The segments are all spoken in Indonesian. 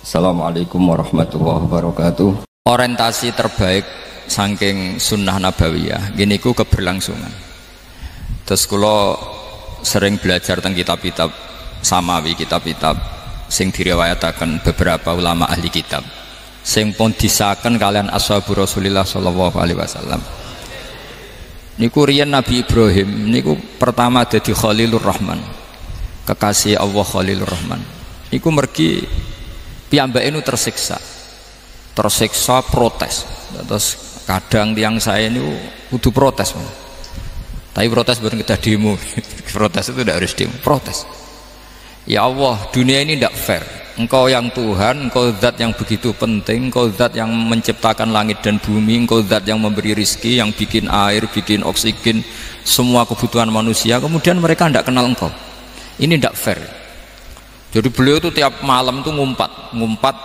Assalamualaikum warahmatullahi wabarakatuh. Orientasi terbaik saking sunnah nabawiyah gini ku keberlangsungan. Terus kula sering belajar tentang kitab-kitab samawi, kitab-kitab sing diriwayataken beberapa ulama ahli kitab sing pun disaken kalian ashabu Rasulillah sallallahu alaihi wasallam. Niku riyen Nabi Ibrahim niku pertama dadi Khalilur Rahman, kekasih Allah Khalilur Rahman. Niku mergi piyambake nu tersiksa protes. Terus kadang tiang saya ini kudu protes, tapi protes bukan kita demo. Protes itu tidak harus demo, protes. Ya Allah, dunia ini tidak fair. Engkau yang Tuhan, engkau zat yang begitu penting, engkau zat yang menciptakan langit dan bumi, engkau zat yang memberi rizki, yang bikin air, bikin oksigen, semua kebutuhan manusia, kemudian mereka tidak kenal engkau. Ini tidak fair. Jadi beliau itu tiap malam itu ngumpat.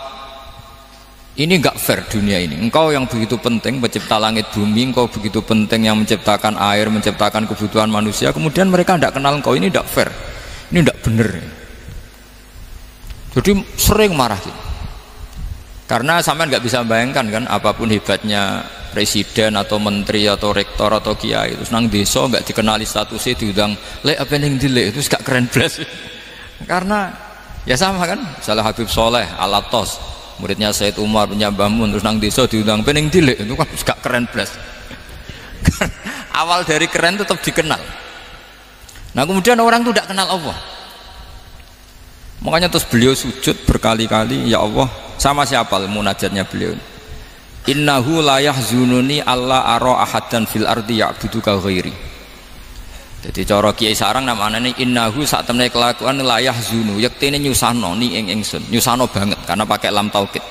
Ini enggak fair dunia ini. Engkau yang begitu penting pencipta langit bumi, engkau begitu penting yang menciptakan air, menciptakan kebutuhan manusia, kemudian mereka tidak kenal engkau. Ini tidak fair. Ini tidak benar. Jadi sering marah gitu. Karena sampean nggak bisa bayangkan kan, apapun hebatnya presiden atau menteri atau rektor atau kiai itu nang desa nggak dikenali statusnya, diundang lek apa yang dilek itu gak keren belas. Karena ya sama kan, salah Habib Soleh Alatos, muridnya Said Umar bin Mbah-Mun, terus nang desa diundang pening dilek itu kan gak keren belas. Awal dari keren tetap dikenal. Nah kemudian orang itu tidak kenal Allah. Makanya terus beliau sujud berkali-kali, ya Allah, sama siapa munajatnya beliau? Innahu la yahzununi alla ara ahadan fil ardi ya'buduka ghairi. Jadi cara Kiai Sarang namanya ini innahu sak temene kelakuan la yahzunu, yektene nyusano ni ing ingsun, nyusano banget karena pakai lam taukid.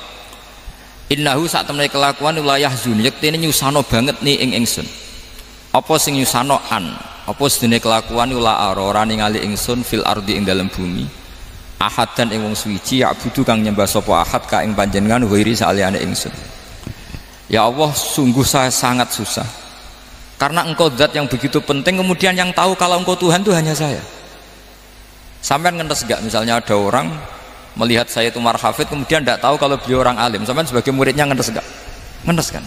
Innahu sak temene kelakuan la yahzunu, yektene nyusano banget ni ing ingsun. Apa sing nyusano an? Apa sedene kelakuan la ora ningali ingsun fil ardi ing dalam bumi. Ahad dan ing wong suwiji ya'budu kang nyembah sapa ahad ka ing panjenengan wiri saliyane ingsun. Ya Allah, sungguh saya sangat susah karena engkau zat yang begitu penting, kemudian yang tahu kalau engkau Tuhan itu hanya saya. Sampean ngenes gak misalnya ada orang melihat saya itu marhafid kemudian tidak tahu kalau beliau orang alim, sampean sebagai muridnya ngenes gak? Ngenes kan?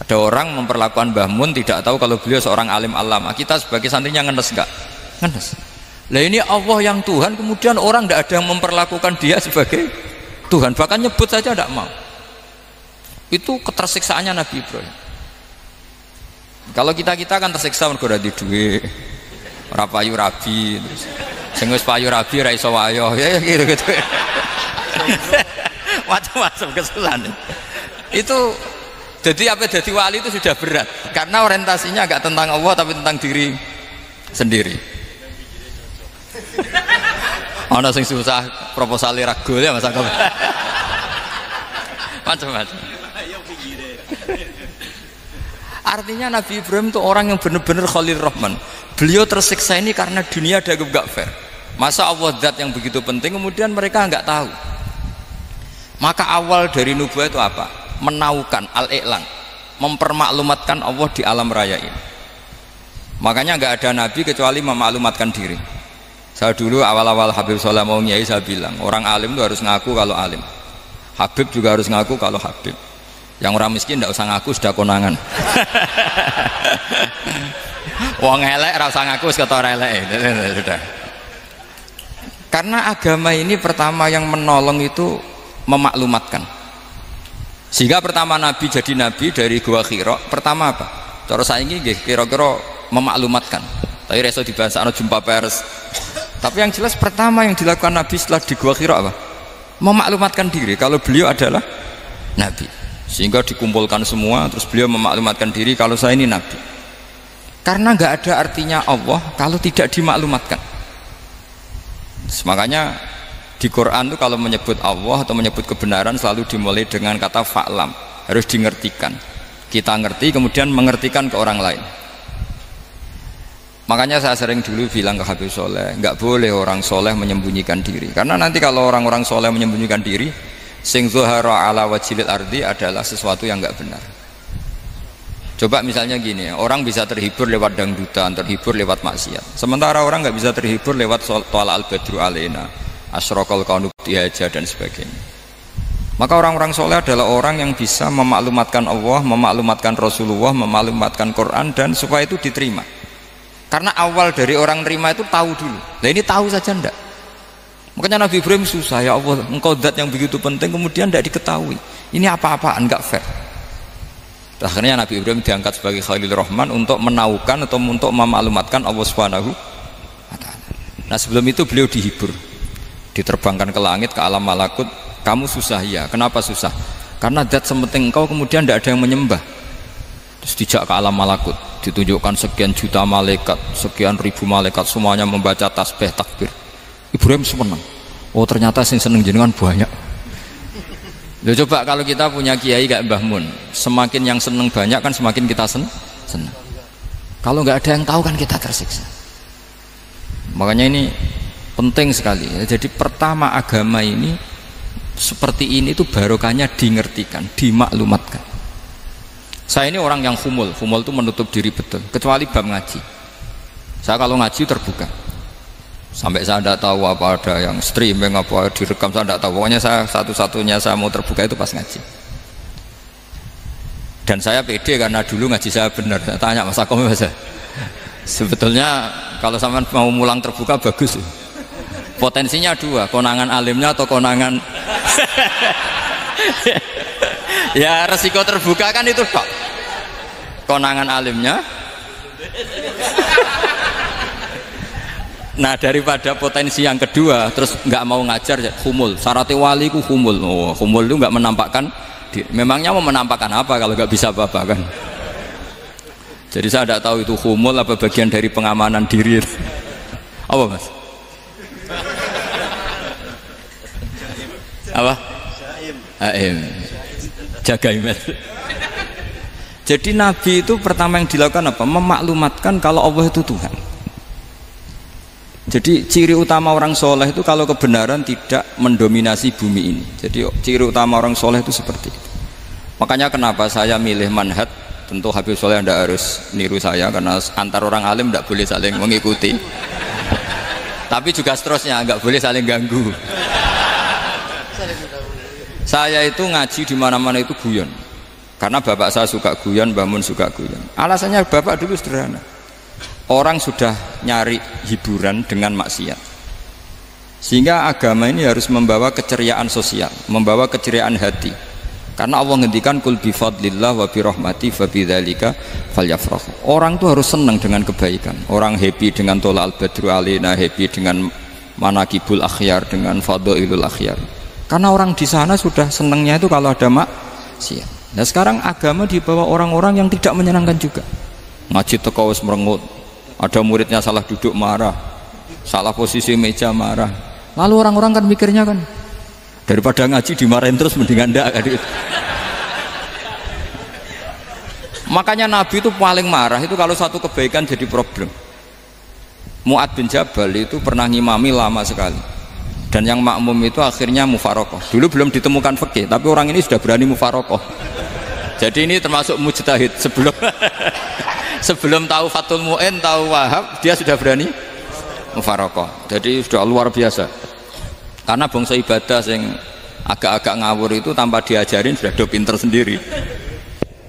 Ada orang memperlakukan Mbah Mun tidak tahu kalau beliau seorang alim alama, kita sebagai santrinya ngenes gak? Ngenes. Lah ini Allah yang Tuhan, kemudian orang tidak ada yang memperlakukan dia sebagai Tuhan, bahkan nyebut saja tidak mau. Itu ketersiksaannya Nabi Ibrahim. Kalau kita kan tersiksa mergo ora di duwe, ora payu rabi, terus sing wis payu rabi ora iso wayo, ya gitu. Macam-macam kesulitan. Itu jadi apa, jadi wali itu sudah berat karena orientasinya agak tentang Allah tapi tentang diri sendiri. Ana sing susah proposal ragu ya masa macam-macam. Artinya Nabi Ibrahim itu orang yang benar-benar Khalil Rahman. Beliau tersiksa ini karena dunia dianggap gak fair. Masa Allah zat yang begitu penting kemudian mereka nggak tahu. Maka awal dari nubuah itu apa? Menaukan al-i'lan, mempermaklumatkan Allah di alam raya ini. Makanya nggak ada nabi kecuali memaklumatkan diri. Saya dulu awal-awal Habib Soleh mau nyai, saya bilang orang alim itu harus ngaku kalau alim, Habib juga harus ngaku kalau Habib. Yang orang miskin tidak usah ngaku, sudah konangan. Wong elek ora usah ngaku wis kata elek. Sudah. Karena agama ini pertama yang menolong itu memaklumatkan. Sehingga pertama Nabi jadi Nabi dari Gua Hira, pertama apa? Cara saiki nggih kira-kira memaklumatkan. Tapi reso dibahasano jumpa pers. Tapi yang jelas pertama yang dilakukan Nabi setelah di Gua Hira apa? Memaklumatkan diri kalau beliau adalah Nabi. Sehingga dikumpulkan semua, terus beliau memaklumatkan diri kalau saya ini Nabi. Karena nggak ada artinya Allah kalau tidak dimaklumatkan. Makanya di Quran itu kalau menyebut Allah atau menyebut kebenaran selalu dimulai dengan kata fa'lam, harus dingertikan. Kita ngerti kemudian mengertikan ke orang lain. Makanya saya sering dulu bilang ke Habib Soleh, nggak boleh orang soleh menyembunyikan diri. Karena nanti kalau orang-orang soleh menyembunyikan diri, sing zuhara ala wajhil ardi adalah sesuatu yang nggak benar. Coba misalnya gini, orang bisa terhibur lewat dangdutan, terhibur lewat maksiat. Sementara orang nggak bisa terhibur lewat thala al-badru alaina, asyraqal kaunu dihaja dan sebagainya. Maka orang-orang soleh adalah orang yang bisa memaklumatkan Allah, memaklumatkan Rasulullah, memaklumatkan Quran, dan supaya itu diterima. Karena awal dari orang terima itu tahu dulu. Nah ini tahu saja ndak. Makanya Nabi Ibrahim susah, ya Allah, engkau zat yang begitu penting kemudian tidak diketahui. Ini apa-apaan, enggak fair. Akhirnya Nabi Ibrahim diangkat sebagai Khalil Rahman untuk menaukan atau untuk memaklumatkan Allah Subhanahu wa ta'ala. Nah sebelum itu beliau dihibur, diterbangkan ke langit, ke alam malakut. Kamu susah ya, kenapa susah? Karena zat sementing engkau kemudian tidak ada yang menyembah. Terus dijak ke alam malakut, ditunjukkan sekian juta malaikat, sekian ribu malaikat, semuanya membaca tasbih takbir. Ibrahim senang. Oh ternyata yang seneng jenengan banyak. Loh, coba kalau kita punya kiai kayak Mbah Mun, semakin yang seneng banyak kan semakin kita seneng. Kalau nggak ada yang tahu kan kita tersiksa. Makanya ini penting sekali. Jadi pertama agama ini seperti ini tuh barokahnya dingertikan, dimaklumatkan. Saya ini orang yang humul itu menutup diri betul, kecuali bab ngaji. Saya kalau ngaji terbuka, sampai saya tidak tahu apa ada yang streaming apa direkam, saya tidak tahu. Pokoknya saya satu-satunya saya mau terbuka itu pas ngaji. Dan saya pede karena dulu ngaji saya benar. Saya tanya Mas Akom, sebetulnya kalau sampean mau mulang terbuka bagus. Potensinya dua, konangan alimnya atau konangan ya resiko terbuka kan itu kok, konangan alimnya. Nah daripada potensi yang kedua terus nggak mau ngajar, humul, syaratnya wali ku humul. Oh, humul itu nggak menampakkan, memangnya mau menampakkan apa kalau nggak bisa apa-apa kan. Jadi saya tidak tahu itu humul apa bagian dari pengamanan diri. Apa Mas? Apa? Aim. Jaga email. Jadi Nabi itu pertama yang dilakukan apa? Memaklumatkan kalau Allah itu Tuhan. Jadi ciri utama orang soleh itu kalau kebenaran tidak mendominasi bumi ini. Jadi ciri utama orang soleh itu seperti itu. Makanya kenapa saya milih manhaj. Tentu Habib Soleh Anda harus niru saya, karena antar orang alim tidak boleh saling mengikuti. Tapi juga seterusnya nggak boleh saling ganggu. Saya itu ngaji di mana-mana itu guyon, karena bapak saya suka guyon, Mbah Mun suka guyon. Alasannya bapak dulu sederhana, orang sudah nyari hiburan dengan maksiat, sehingga agama ini harus membawa keceriaan sosial, membawa keceriaan hati. Karena Allah ngendikan kul bi fadlillah wa bi rahmati fa bidzalika falyafrahu. Orang tuh harus senang dengan kebaikan. Orang happy dengan tolal badru alina, happy dengan manakibul akhyar, dengan fadhailul akhyar. Karena orang di sana sudah senangnya itu kalau ada maksiat. Nah sekarang agama dibawa orang-orang yang tidak menyenangkan juga. Ngaji teko wis merengut, ada muridnya salah duduk marah, salah posisi meja marah. Lalu orang-orang kan mikirnya kan, daripada ngaji dimarahin terus mendingan ndak kan. Makanya Nabi itu paling marah itu kalau satu kebaikan jadi problem. Mu'ad bin Jabal itu pernah ngimami lama sekali, dan yang makmum itu akhirnya mufarokoh. Dulu belum ditemukan fikih, tapi orang ini sudah berani mufarokoh. Jadi ini termasuk mujtahid. Sebelum tahu Fathul Mu'in, tahu Wahab, dia sudah berani mufarokoh. Jadi sudah luar biasa. Karena bangsa ibadah yang agak-agak ngawur itu tanpa diajarin sudah do pinter sendiri.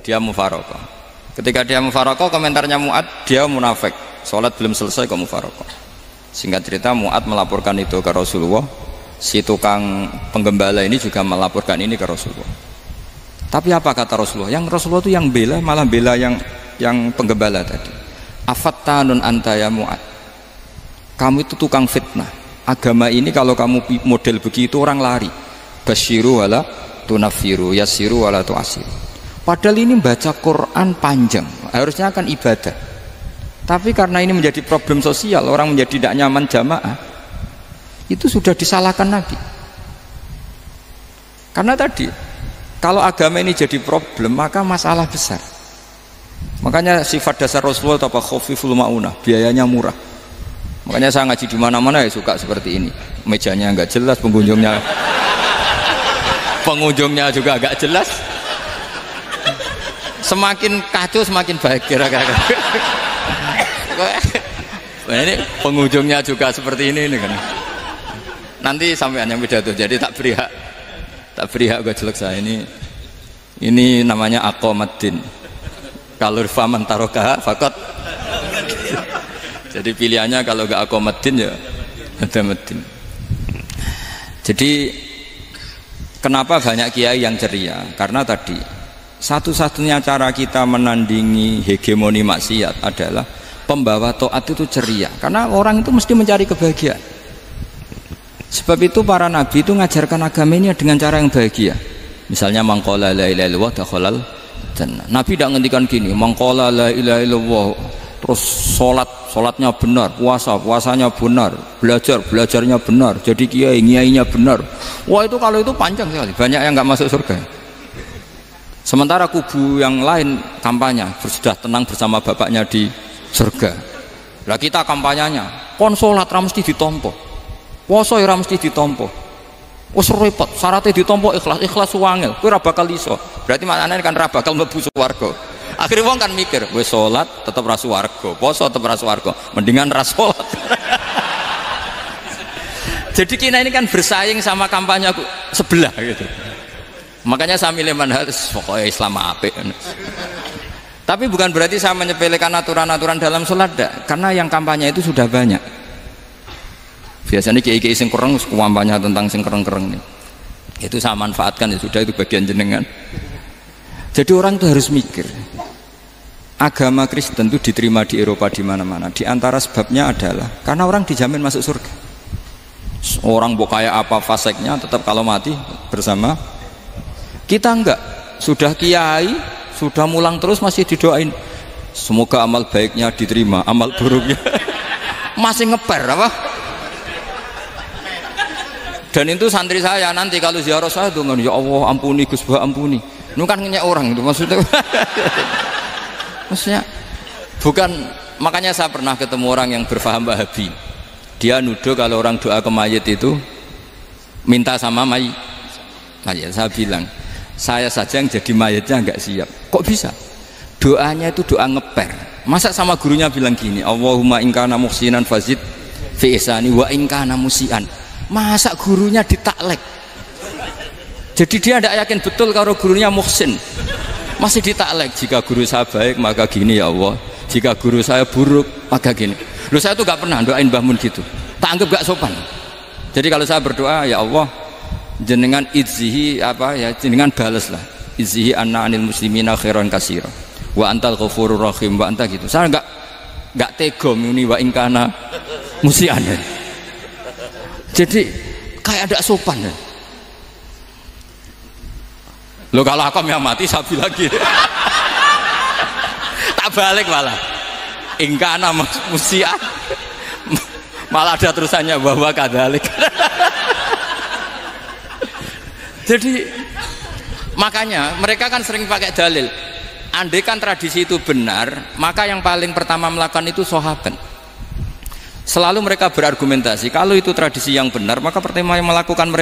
Dia mufarokoh. Ketika dia mufarokoh, komentarnya Mu'ad, dia munafik, sholat belum selesai kok mufarokoh. Singkat cerita Mu'ad melaporkan itu ke Rasulullah. Si tukang penggembala ini juga melaporkan ini ke Rasulullah. Tapi apa kata Rasulullah? Yang Rasulullah itu yang bela, malah bela yang penggembala tadi. Afattanun anta ya Mu'ad, kamu itu tukang fitnah. Agama ini kalau kamu model begitu orang lari. Basyiru wala tunafiru, yasiru wala tuasiru. Padahal ini baca Quran panjang, harusnya akan ibadah. Tapi karena ini menjadi problem sosial, orang menjadi tidak nyaman jamaah, itu sudah disalahkan Nabi. Karena tadi, kalau agama ini jadi problem, maka masalah besar. Makanya sifat dasar Rasulullah apa khafiful maunah, biayanya murah. Makanya saya ngaji di mana-mana ya suka seperti ini. Mejanya nggak jelas, pengunjungnya juga agak jelas. Semakin kacau semakin baik kira-kira. Nah, ini pengunjungnya juga seperti ini kan. Nanti sampean yang pidato, jadi tak beri hak Tak beri hak gojlok saya ini namanya aqomaddin. Kalau faman tarokaha fakot. Jadi pilihannya kalau gak aqomaddin ya ada medin. Jadi kenapa banyak kiai yang ceria? Karena tadi satu-satunya cara kita menandingi hegemoni maksiat adalah pembawa taat itu ceria. Karena orang itu mesti mencari kebahagiaan. Sebab itu para nabi itu mengajarkan agama ini dengan cara yang bahagia. Misalnya mangqala la ilaha illallah dakhalal jannah. Nabi tidak ngendikan gini, mangqala la ilaha illallah terus sholatnya benar, puasanya benar, belajarnya benar, jadi kiainya benar. Wah itu kalau itu panjang sekali, banyak yang nggak masuk surga. Sementara kubu yang lain kampanye sudah tenang bersama bapaknya di surga. Lah kita kampanyenya kon sholat ra mesti ditompo, puasa ra mesti ditompo. Wes repot, syaratnya ditompo ikhlas wangel, kowe ra bakal iso. Berarti maknane kan ra bakal mlebu swarga. Akhirnya wong kan mikir, wes sholat tetap ra swarga, poso tetap ra swarga, mendingan ra sholat. Jadi kita ini kan bersaing sama kampanye sebelah gitu. Makanya saya milih manhaj pokoknya Islam apik. Tapi bukan berarti saya menyepelekan aturan-aturan dalam sholat, karena yang kampanye itu sudah banyak. Biasanya kiai-kiai sing kereng kampanye tentang sing kereng-kereng nih. Itu saya manfaatkan, ya sudah, itu bagian jenengan. Jadi orang itu harus mikir. Agama Kristen itu diterima di Eropa di mana-mana. Di antara sebabnya adalah karena orang dijamin masuk surga. Orang mau kayak apa faseknya tetap kalau mati bersama. Kita enggak. Sudah kiai, sudah mulang terus masih didoain. Semoga amal baiknya diterima, amal buruknya masih ngeper apa? Dan itu santri saya nanti kalau ziarah saya tuh, ya Allah ampuni Gus Bah ampuni. Ini kan ngenyek orang itu maksudnya. Maksudnya bukan, makanya saya pernah ketemu orang yang berfaham Wahabi. Dia nuduh kalau orang doa ke mayit itu minta sama mayit. Saya bilang, saya saja yang jadi mayitnya nggak siap. Kok bisa? Doanya itu doa ngeper. Masa sama gurunya bilang gini, Allahumma ingkana muhsinan fazid fi ihsani wa ingkana musian. Masa gurunya ditaklek? Jadi dia tidak yakin betul kalau gurunya muhsin. Masih ditaklek, jika guru saya baik maka gini ya Allah, jika guru saya buruk maka gini. Loh saya tuh gak pernah doain Mbah Mun gitu, tak anggap gak sopan. Jadi kalau saya berdoa, ya Allah jenengan izzihi apa ya, jenengan balas lah, izzihi anna anil muslimina khairan kasira wa antal ghafurur rahim wa anta gitu. Saya gak tega muni wa ingkana musian. Jadi kayak ada sopan ya. Lo kalau aku yang mati sapi lagi. Tak balik malah. Ingkana musian. Malah ada terusannya bahwa kadalik. Jadi makanya mereka kan sering pakai dalil. Andai kan tradisi itu benar, maka yang paling pertama melakukan itu sahabat. Selalu mereka berargumentasi kalau itu tradisi yang benar, maka pertama yang melakukan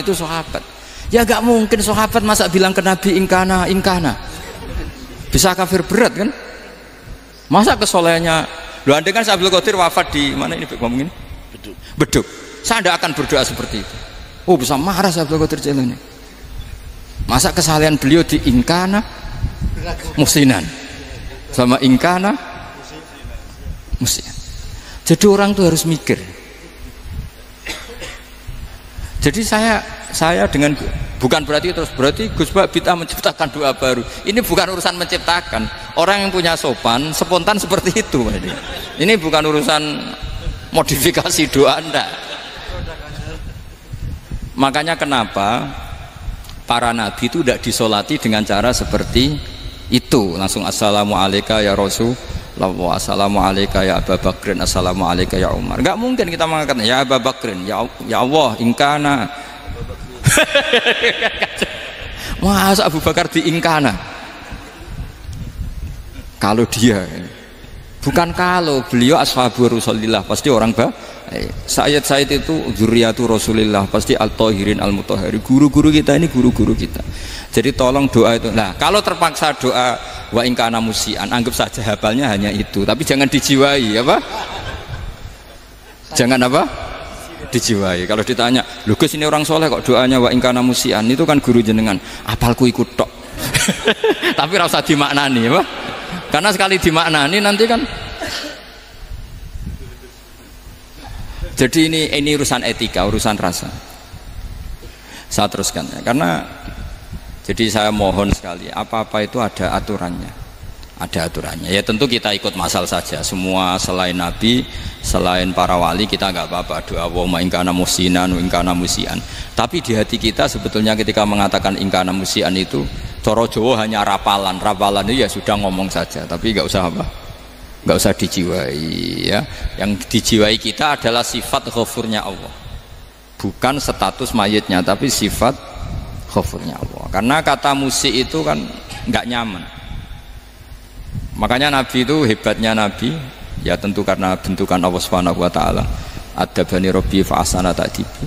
itu sahabat. Ya gak mungkin sahabat masa bilang ke Nabi ingkana, bisa kafir berat kan? Masa kesolehannya, loh andai kan Abdul Qadir wafat di mana ini ngomongin? Beduk. Saya tidak akan berdoa seperti itu. Oh bisa marah Abdul Qadir Jailani. Masa kesalahan beliau di ingkana musinan sama ingkana musian. Jadi orang tuh harus mikir. Jadi saya dengan bukan berarti Gus Bah bid'ah menciptakan doa baru. Ini bukan urusan menciptakan. Orang yang punya sopan spontan seperti itu. Ini bukan urusan modifikasi doa Anda. Makanya kenapa para nabi itu tidak disolati dengan cara seperti itu, langsung assalamualaikum ya Rasul, assalamualaikum ya Abu Bakrin, assalamualaikum ya Umar. Enggak mungkin kita mengatakan ya Abu Bakrin, ya Allah ingkana. Masa Abu Bakar diingkana? Kalau dia, bukan kalau beliau ashabu Rasulillah, pasti orang Sayyid itu dzurriyyatu Rasulillah, pasti al-tahirin al-mutahhari. Guru-guru kita ini guru-guru kita. Jadi tolong doa itu. Nah, kalau terpaksa doa wa ingkana musian, anggap saja hafalnya hanya itu, tapi jangan dijiwai apa? Jangan apa? Dijiwai. Kalau ditanya, "Lho Gus, ini orang soleh kok doanya wa ingkana musian?" Itu kan guru jenengan. Apalku ikut tok. Tapi ora usah dimaknani, apa? Karena sekali dimaknani nanti kan. Jadi ini urusan etika, urusan rasa. Saya teruskan ya. Karena jadi saya mohon sekali, apa-apa itu ada aturannya. Ada aturannya. Ya tentu kita ikut masal saja. Semua selain Nabi, selain para wali kita nggak apa-apa doa wa ingkana musinan, ingkana musian. Tapi di hati kita sebetulnya ketika mengatakan ingkana musian itu coro Jawa hanya rapalan. Rapalan itu ya sudah ngomong saja, tapi nggak usah apa? Nggak usah dijiwai ya. Yang dijiwai kita adalah sifat ghafurnya Allah. Bukan status mayitnya, tapi sifat ghafurnya Allah. Karena kata musik itu kan nggak nyaman. Makanya Nabi itu hebatnya Nabi, ya tentu karena bentukan Allah Subhanahu wa taala. Adabani Rabbi fa ahsana ta'dibi.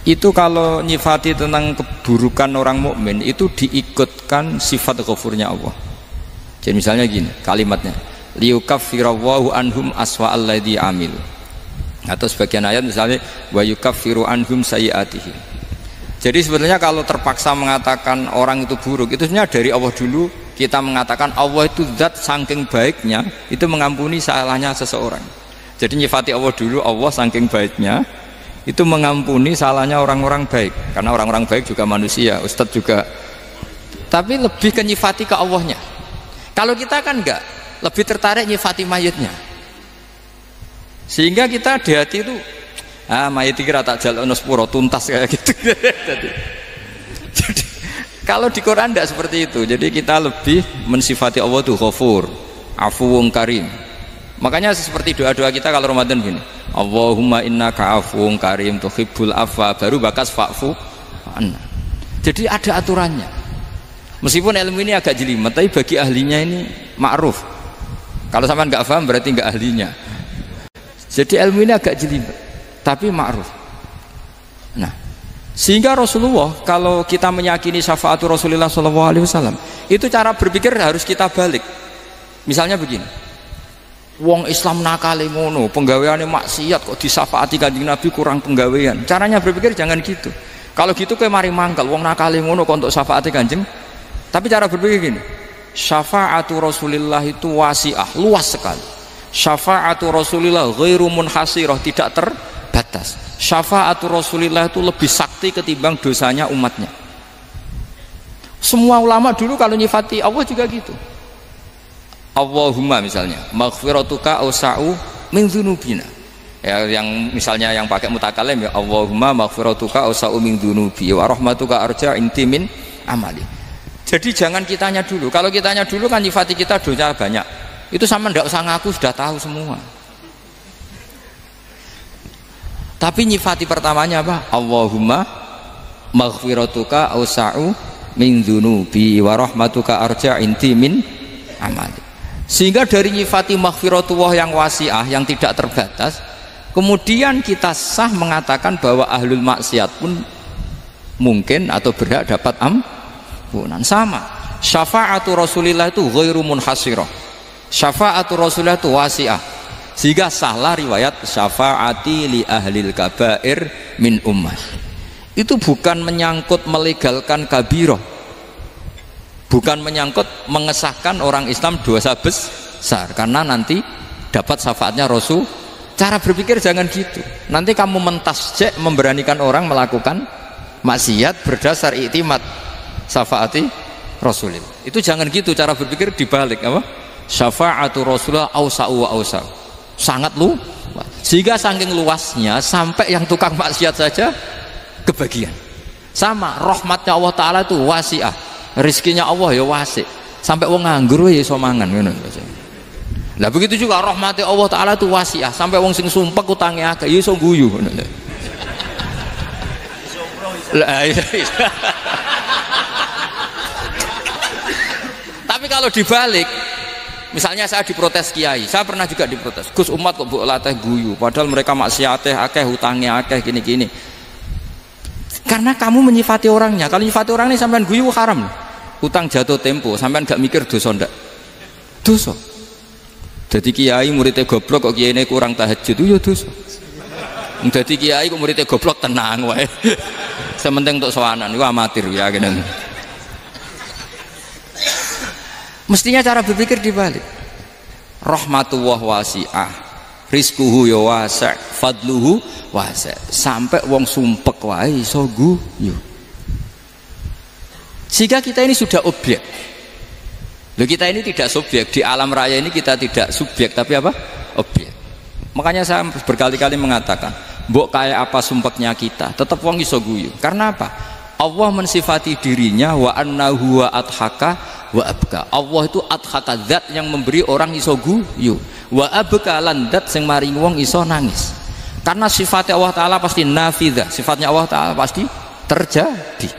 Itu kalau nyifati tentang keburukan orang mukmin itu diikutkan sifat ghafurnya Allah. Jadi misalnya gini, kalimatnya liyukaffirallahu anhum aswa alladzi amil. Atau sebagian ayat misalnya wa yukaffiru anhum sayiatihim. Jadi sebetulnya kalau terpaksa mengatakan orang itu buruk, itu sebenarnya dari Allah dulu kita mengatakan Allah itu zat saking baiknya itu mengampuni salahnya seseorang. Jadi nyifati Allah dulu, Allah saking baiknya itu mengampuni salahnya orang-orang baik. Karena orang-orang baik juga manusia, Ustadz juga. Tapi lebih ke nyifati ke Allahnya. Kalau kita kan enggak, lebih tertarik nyifati mayitnya. Sehingga kita di hati itu mayit kira tak jalan sepuro tuntas kayak gitu. Jadi kalau di Quran tidak seperti itu. Jadi kita lebih mensifati Allah itu Ghafur, Afuwun Karim. Makanya seperti doa-doa kita kalau Ramadan gini, Allahumma innaka afuwun karim tuhibbul afwa, baru bakas fa'fu anna. Jadi ada aturannya. Meskipun ilmu ini agak jelimet, tapi bagi ahlinya ini ma'ruf. Kalau sampean nggak paham berarti nggak ahlinya. Jadi ilmu ini agak jelimet, tapi ma'ruf. Nah, sehingga Rasulullah kalau kita meyakini syafaat Rasulullah SAW itu cara berpikir harus kita balik. Misalnya begini, wong Islam nakale ngono, penggaweane maksiat kok disyafaati Kanjeng Nabi kurang penggawean. Caranya berpikir jangan gitu. Kalau gitu kayak mari mangkal, wong nakale ngono kok untuk syafaati Kanjeng. Tapi cara berpikir gini, syafaatu Rasulullah itu wasi'ah, luas sekali. Syafaatu Rasulullah ghairu munhasirah, tidak terbatas. Syafaatu Rasulullah itu lebih sakti ketimbang dosanya umatnya. Semua ulama dulu kalau nyifati Allah juga gitu. Allahumma misalnya maghfiratuka awsa'u min dzunubina. Ya, yang misalnya yang pakai mutakalim ya Allahumma maghfiratuka awsa'u min dzunubi wa rahmatuka arja inti min amali. Jadi jangan kitanya dulu. Kalau kitanya dulu kan nyifati kita dosa banyak. Itu sama ndak usah ngaku sudah tahu semua. Tapi nyifati pertamanya apa? Allahumma maghfiratuka awsa'u min dzunubi wa rahmatuka arja inti min amali. Sehingga dari nyifati maghfiratullah yang wasi'ah, yang tidak terbatas, kemudian kita sah mengatakan bahwa ahlul maksiat pun mungkin atau berhak dapat ampunan. Sama syafaatu Rasulillah itu ghairu munhasirah, syafaatu Rasulillah itu wasi'ah. Sehingga sahlah riwayat syafaati li ahlil kabair min ummah. Itu bukan menyangkut melegalkan kabirah, bukan menyangkut mengesahkan orang Islam dosa besar, karena nanti dapat syafaatnya Rasul. Cara berpikir jangan gitu. Nanti kamu mentasjek, memberanikan orang melakukan maksiat berdasar iktimat syafaati Rasulullah. Itu jangan gitu cara berpikir, dibalik apa? Syafaatu Rasulullah awsa'u wa awsa'u, sangat luas. Sehingga saking luasnya sampai yang tukang maksiat saja kebagian. Sama rahmatnya Allah Ta'ala itu wasi'ah, rizkinya Allah ya wasi', sampai wong nganggur ya iso mangan ngono. Lah begitu juga rahmatnya Allah Ta'ala itu wasi'ah, sampai wong sing sumpek utange akeh ya iso guyu ngono. Lah tapi kalau dibalik, misalnya saya diprotes kiai, saya pernah juga diprotes, Gus umat kok mbok latih guyu padahal mereka maksiate akeh, hutangnya akeh, gini-gini. Karena kamu menyifati orangnya. Kalau menyifati orang ini sampean guyu haram. Utang jatuh tempo, sampean gak mikir dosa ndak? Dosa. Jadi kiai muridnya goblok kok kiai ini kurang tahajud itu ya dosa. Dadi kiai kok muridnya goblok tenang wae. Sementing untuk sowanan iku amatir ya kene. Mestinya cara berpikir dibalik. Rahmatullah wasi'ah, rizquhu ya wasi', fadluhu wasi'. Sampai wong sumpek wae iso guyu. Sehingga kita ini sudah objek. Loh, kita ini tidak subjek di alam raya ini, kita tidak subjek tapi apa? Objek. Makanya saya berkali-kali mengatakan, mbok kayak apa sumpeknya kita, tetap wong iso guyu. Karena apa? Allah mensifati dirinya wa annahu wa adhaka wa abka. Allah itu adhaka, zat yang memberi orang iso guyu. Wa abka lan zat sing maring wong iso nangis. Karena sifatnya Allah Ta'ala pasti nafidah, sifatnya Allah Ta'ala pasti terjadi.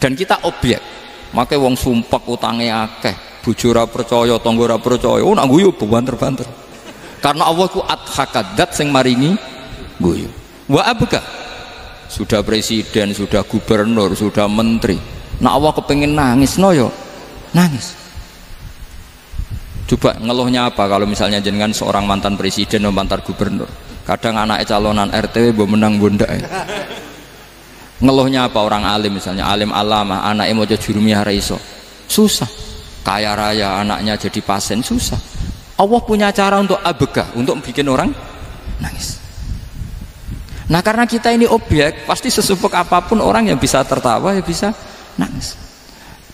Dan kita objek. Makanya wong sumpek utange akeh, bojo ora percaya, tangga ora percaya, nak guyu banter-banter. Karena Allah ku adhaka, zat sing maringi guyu. Wa abka, sudah presiden, sudah gubernur, sudah menteri, nah Allah kepengen nangis no yo nangis. Coba ngeluhnya apa kalau misalnya jenengan seorang mantan presiden atau mantan gubernur, kadang anak calonan RT mbok menang bondak. Ngeluhnya apa orang alim, misalnya alim alama, anaknya mau jadi jurumiyah raiso, susah. Kaya raya anaknya jadi pasien, susah. Allah punya cara untuk abegah, untuk bikin orang nangis. Nah karena kita ini objek, pasti sesumpek apapun orang yang bisa tertawa ya bisa nangis.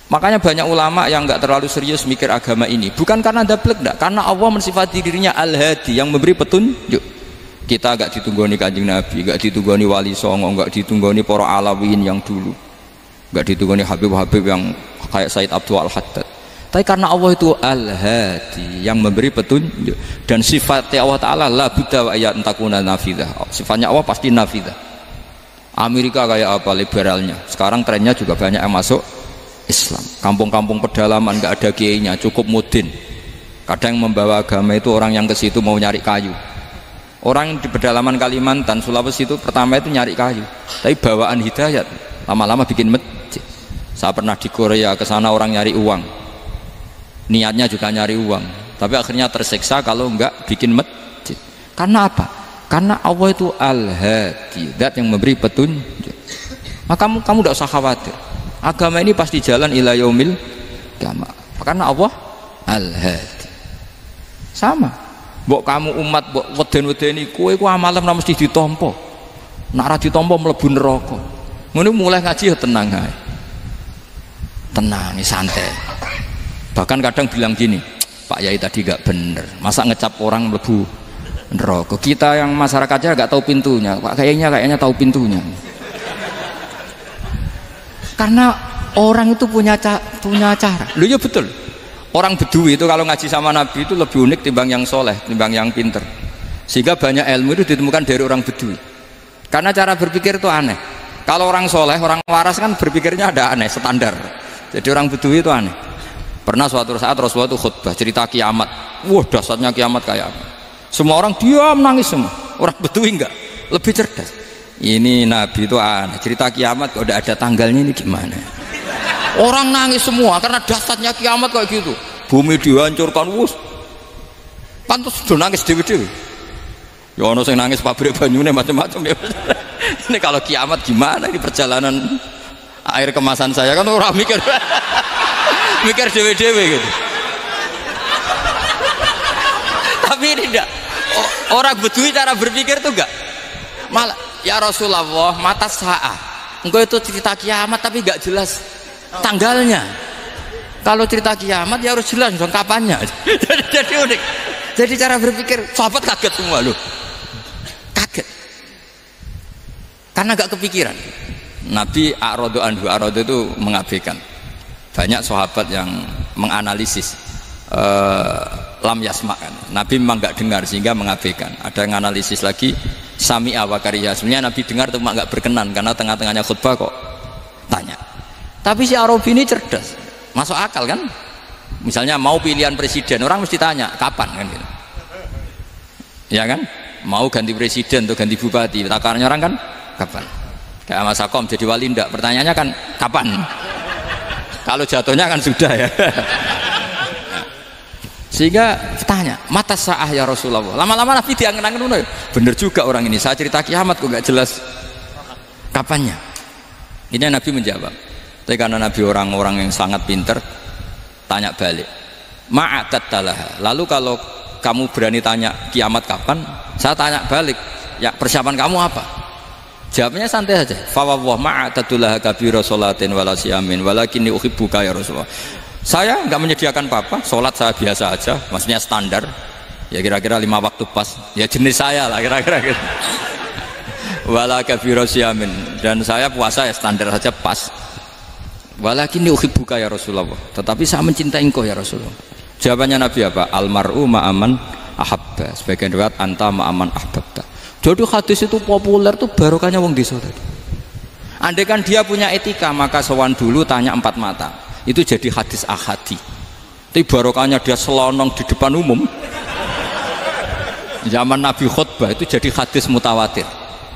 Makanya banyak ulama yang nggak terlalu serius mikir agama ini, bukan karena dablek, enggak, karena Allah mensifati dirinya Al-Hadi, yang memberi petunjuk. Kita gak ditunggoni Kanjeng Nabi, gak ditunggoni Wali Songo, gak ditunggoni para Alawin yang dulu, gak ditunggoni Habib-Habib yang kayak Said Abdul Al-Haddad. Tapi karena Allah itu Al-Hadi, yang memberi petunjuk, dan sifatnya Allah Ta'ala la budda wa ayat takuna nafidah. Sifatnya Allah pasti nafidah. Amerika kayak apa liberalnya, sekarang trennya juga banyak yang masuk Islam. Kampung-kampung pedalaman gak ada kiainya, cukup mudin. Kadang membawa agama itu orang yang ke situ mau nyari kayu. Orang di pedalaman Kalimantan, Sulawesi itu pertama itu nyari kayu, tapi bawaan hidayat, lama-lama bikin masjid. Saya pernah di Korea, ke sana orang nyari uang, niatnya juga nyari uang, tapi akhirnya tersiksa kalau enggak bikin masjid. Karena apa? Karena Allah itu Al-Hadi, zat yang memberi petunjuk. Maka kamu tidak usah khawatir, agama ini pasti jalan ila yaumil qiyamah. Karena Allah Al-Hadi. Sama. Mbok kamu umat mbok weden-wedeni kowe ku amalan ora mesti ditampa. Nek ora ditampa mlebu neraka. Ngono mulai ngaji ya tenang ae. Tenang, santai. Bahkan kadang bilang gini, Pak Yai tadi gak bener. Masa ngecap orang mlebu neraka? Kita yang masyarakatnya gak tahu pintunya. Pak kayaknya tahu pintunya. Karena orang itu punya cara. Loh ya betul. Orang Bedui itu kalau ngaji sama Nabi itu lebih unik timbang yang soleh, timbang yang pinter. Sehingga banyak ilmu itu ditemukan dari orang Bedui. Karena cara berpikir itu aneh. Kalau orang soleh, orang waras kan berpikirnya ada aneh, standar. Jadi orang Bedui itu aneh. Pernah suatu saat Rasulullah itu khutbah cerita kiamat. Wah, dahsyatnya kiamat kayak apa? Semua orang diam nangis semua. Orang Bedui enggak, lebih cerdas. Ini Nabi itu aneh. Cerita kiamat kok udah ada tanggalnya, ini gimana? Orang nangis semua karena dahsyatnya kiamat kayak gitu. Bumi dihancurkan, wus. Pantas sudah nangis dewi-dewi. Ya ono sing nangis pabrik banyune macam-macam ya. Ini kalau kiamat gimana ini perjalanan air kemasan saya kan orang mikir. Mikir dewi-dewi gitu. Tapi ini enggak. Orang Bedui cara berpikir tuh enggak. Malah ya Rasulullah, mata sa'ah. Engkau itu cerita kiamat tapi enggak jelas tanggalnya. Kalau cerita kiamat ya harus jelas dong kapannya. Jadi unik. Jadi cara berpikir sahabat kaget semua loh. Kaget. Karena gak kepikiran. Nabi a'radu anhu, a'radu itu mengabaikan. Banyak sahabat yang menganalisis lam yasma'kan. Nabi memang gak dengar sehingga mengabaikan. Ada yang analisis lagi sami'a wa kariha. Sebenarnya Nabi dengar cuma gak berkenan karena tengah-tengahnya khutbah kok tanya. Tapi si Arabi ini cerdas, masuk akal kan? Misalnya mau pilihan presiden, orang mesti tanya kapan kan? Gitu. Ya kan? Mau ganti presiden atau ganti bupati, takarannya orang kan kapan? Kayak Mas Akom jadi wali ndak? Pertanyaannya kan kapan? Kalau jatuhnya kan sudah ya. Sehingga tanya, mata sa'ah ya Rasulullah. Lama-lama Nabi diangen-angen, bener juga orang ini. Saya cerita kiamat kok gak jelas kapannya. Ini Nabi menjawab. Tapi karena Nabi orang-orang yang sangat pinter, tanya balik. Ma'atat talaha. Lalu kalau kamu berani tanya kiamat kapan, saya tanya balik. Ya persiapan kamu apa? Jawabnya santai saja. Fa wallah ma'atatulaha kabira sholatin wala siyamin walakinni uhibbuka ya Rasulullah. Saya nggak menyediakan apa-apa, sholat saya biasa aja, maksudnya standar, ya kira-kira 5 waktu pas, ya jenis saya lah kira-kira gitu. Wala kabira siyamin, dan saya puasa ya standar saja pas. Walakinni uhibbuka ya Rasulullah, tetapi saya mencintai engkau ya Rasulullah. Jawabannya Nabi apa? Almar'u ma'aman ahabba, sebagian riwayat anta ma'aman ahbabta. Jadi hadis itu populer tuh barokahnya wong desa tadi. Andai kan dia punya etika, maka sowan dulu tanya 4 mata. Itu jadi hadis ahadi. Tapi barokahnya dia selonong di depan umum. Zaman Nabi khutbah itu jadi hadis mutawatir.